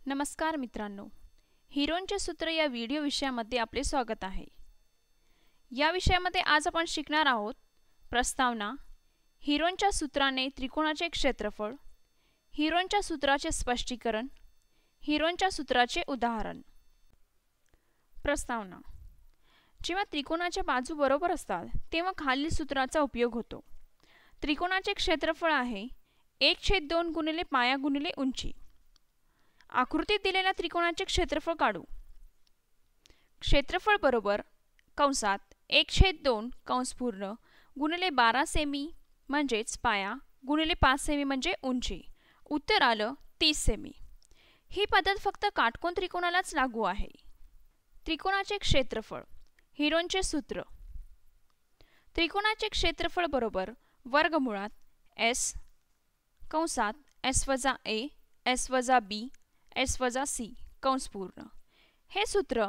नमस्कार मित्रांनो, हिरोंचे सूत्र या व्हिडिओ विषयामध्ये आपले स्वागत आहे। या विषयामध्ये आज आपण शिकणार आहोत प्रस्तावना, हिरोंच्या सूत्राने त्रिकोणाचे क्षेत्रफळ, हिरोंच्या सूत्राचे स्पष्टीकरण, हिरोंच्या सूत्राचे उदाहरण। प्रस्तावना: जेव्हा त्रिकोणाच्या बाजू बरोबर असतात तेव्हा खालील सूत्राचा उपयोग होतो। त्रिकोणाचे क्षेत्रफळ आहे 1/2 गुणिले पाया गुणिले उंची। आकृतीत दिलेल्या त्रिकोणाचे क्षेत्रफळ काढू। क्षेत्रफळ बरोबर कंसात 1/2 कंस पूर्ण गुणिले 12 सेमी म्हणजेच पाया गुणिले 5 सेमी म्हणजे उंची। उत्तर आलं 30 सेमी। ही पद्धत फक्त काटकोन त्रिकोणालाच लागू आहे। त्रिकोणाचे क्षेत्रफळ, हिरोंचे सूत्र। त्रिकोणाचे क्षेत्रफळ बरोबर वर्गमुळात s कंसात s-a s-b s-c कंस पूर्ण। हे सूत्र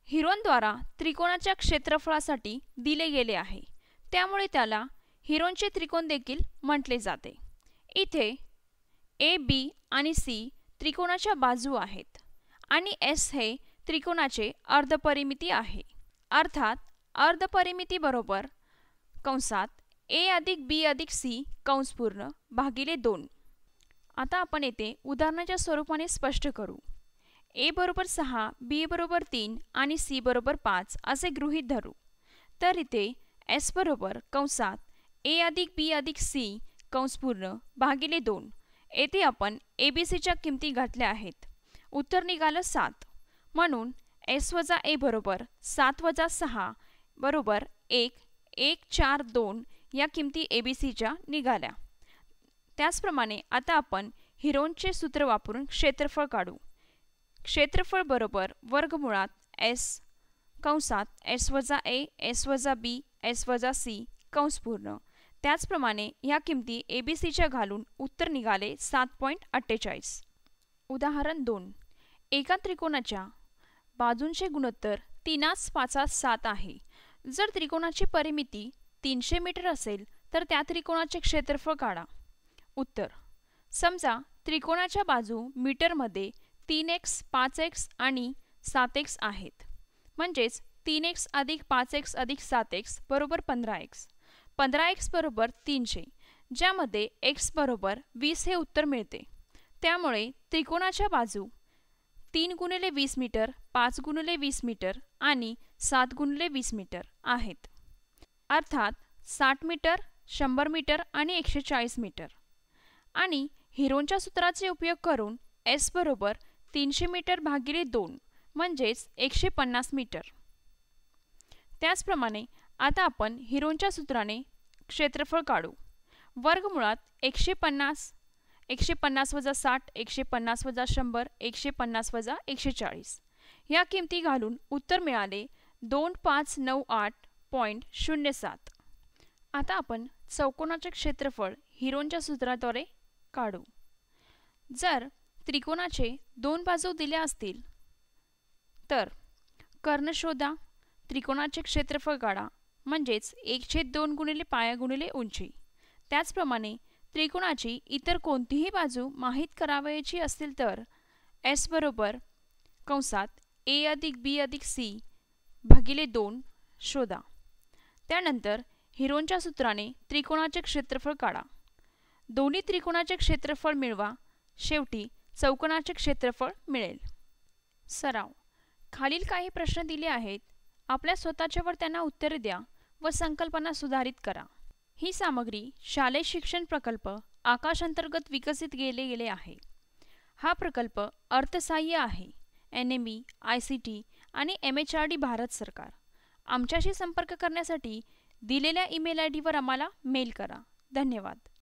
हिरोंद्वारा त्रिकोणाच्या क्षेत्रफळासाठी दिले गेले आहे, त्यामुळे त्याला हिरोंचे त्रिकोण देखील म्हटले जाते। इथे a, b आणि c त्रिकोणाच्या बाजू आहेत आणि s हे त्रिकोणाचे अर्धपरिमिती आहे। अर्थात अर्धपरिमिती बरोबर कंसात a अधिक b अधिक c कंस पूर्ण भागिले 2। आता आपण येथे उदाहरणाच्या स्वरूपाने स्पष्ट करू। a बरोबर 6, b बरोबर 3 आणि c बरोबर 5 असे गृहीत धरू। तर इथे s बरोबर कंसात a अधिक b अधिक c कंस पूर्ण भागिले 2। येथे आपण abc च्या किमती घातल्या आहेत। उत्तर निघालं 7। म्हणून s वजा a बरोबर 7 वजा 6 बरोबर 1 1 4 2 या किमती abc च्या निघाल्या। त्याचप्रमाणे आता आपण हिरोंचे सूत्र वापरून क्षेत्रफळ काढू। क्षेत्रफळ बरोबर वर्गमुळात s कंसात s-a s-b s-c कंस पूर्ण। त्याचप्रमाणे या किमती abc च्या घालून उत्तर निघाले 7.48। उदाहरण 2। एका त्रिकोणाच्या बाजूंचे गुणोत्तर 3:5:7 आहे। जर त्रिकोणाची परिमिती 300 मीटर असेल तर त्या त्रिकोणाचे क्षेत्रफळ काढा। उत्तर: समजा त्रिकोणाच्या बाजू मीटरमध्ये 3x 5x आणि 7x आहेत, म्हणजेच 3x अधिक 5x अधिक 7x बरोबर 15x। 15x बरोबर 300, ज्यामध्ये x बरोबर 20 हे उत्तर मिळते। त्यामुळे त्रिकोणाच्या बाजू 3 गुणिले 20 मीटर 5 गुणिले 20 मीटर आणि 7 गुणिले 20 मीटर आहेत। अर्थात 60 मीटर 100 मीटर आणि 140 मीटर। आणि हिरोंच्या सूत्राचे उपयोग करून s बरोबर 300 मीटर भागिले 2 म्हणजेच 150 मीटर। त्याचप्रमाणे आता आपण हिरोंच्या सूत्राने क्षेत्रफळ काढू। वर्गमुळात 150 150 वजा 60 150 वजा 100 150 वजा 140 या किमती घालून उत्तर मिळाले 2598.07। आता आपण चौकोनाचे क्षेत्रफळ हिरोंच्या सूत्राद्वारे काढू। जर त्रिकोणाचे 2 बाजू दिल्या असतील तर कर्ण शोधा, त्रिकोणाचे क्षेत्रफळ काढा, म्हणजेच 1/2 गुणिले पाया गुणिले उंची। त्याचप्रमाणे त्रिकोणाची इतर कोणतीही बाजू माहित करावयाची असतील तर s बरोबर कंसात a अधिक b अधिक c भागिले 2 शोधा। त्यानंतर हिरोंच्या सूत्राने त्रिकोणाचे क्षेत्रफळ काढा। दोन्ही त्रिकोणाचे क्षेत्रफळ मिळवा, शेवटी चौकोनाचे क्षेत्रफळ मिळेल। सराव: खालील काही प्रश्न दिले आहेत, आपल्या स्वतःच्यावर त्यांना उत्तरे द्या व संकल्पना सुधारित करा। ही सामग्री शालेय शिक्षण प्रकल्प आकाश अंतर्गत विकसित केले गेले आहे। हा प्रकल्प अर्थसहाय्य आहे NME, ICT आणि MHRD भारत सरकार। आमच्याशी संपर्क करण्यासाठी दिलेल्या ईमेल ID वर आम्हाला मेल करा। धन्यवाद।